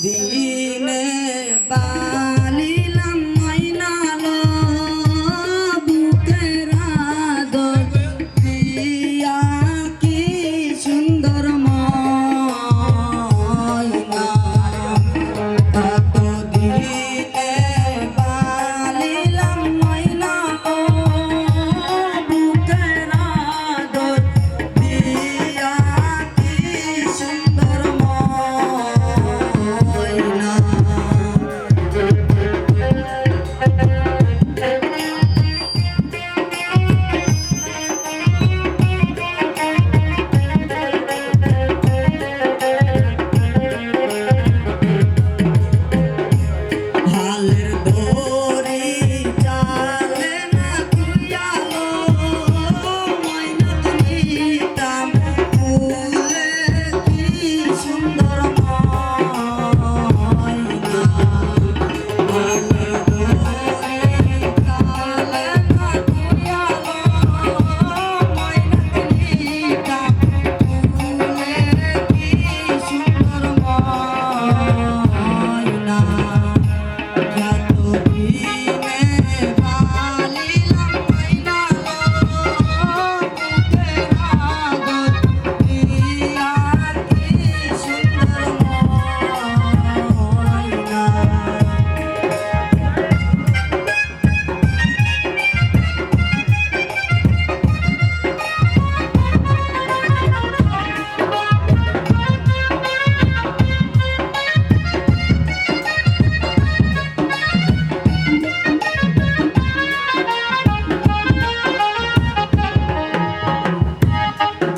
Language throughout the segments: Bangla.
দিনে পালিলাম ময়নালো বুকের আদর দিয়া কি সুন্দর ময়না এত দিনে পালিলাম ময়নালো বুকের আদর দিয়া কি সুন্দর ময়না হালের দড়ি চালে না তুইয়ালো ময়না নিতাম ফুলে কি সুন্দর ময়না হালের দড়ি চালে না তুইয়ালো ময়না নিতাম ফুলে কি সুন্দর ময়না এত দিনে পালিলাম ময়নালো বুকের আদর দিয়া কি সুন্দর ময়না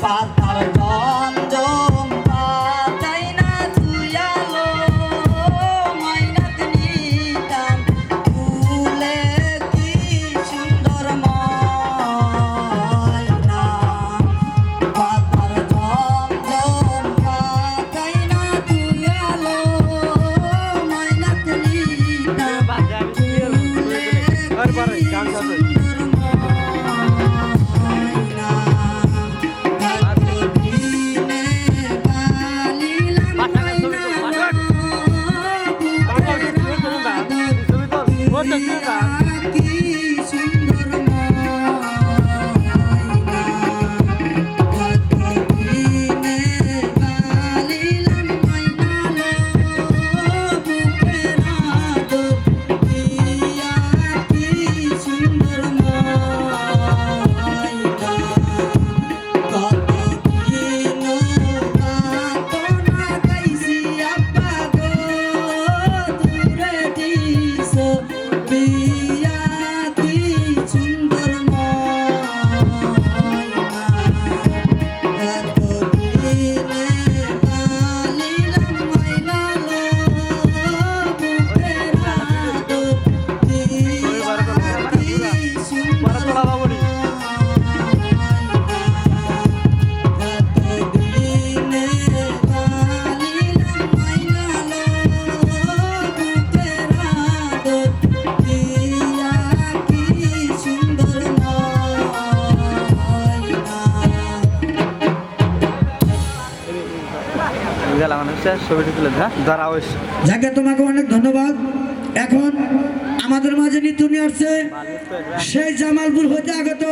পাতার জমজম পাতাই না তুইয়ালো ময়নাতে নিতাম ফুলে কি সুন্দর ময়না পাতার জমজম পাতাই না তুইয়ালো ময়নাতে নিতাম ফুলে কি সুন্দর ময়না কি সুন্দর ময়না কত দিনে পালিলাম ময়নালো বুকের আদর দিয়া কি সুন্দর ময়না কত দিন প্রার্থনা গাইছি আব্বা গো দূরে দিস বিয়া কি সুন্দর ময়না এত দিনে পালিলাম ময়নালো বুকের আদর দিয়া কি সুন্দর যাকে তোমাকে অনেক ধন্যবাদ। এখন আমাদের মাঝে নিতুনি আসছে সেই জামালপুর হতে আগত।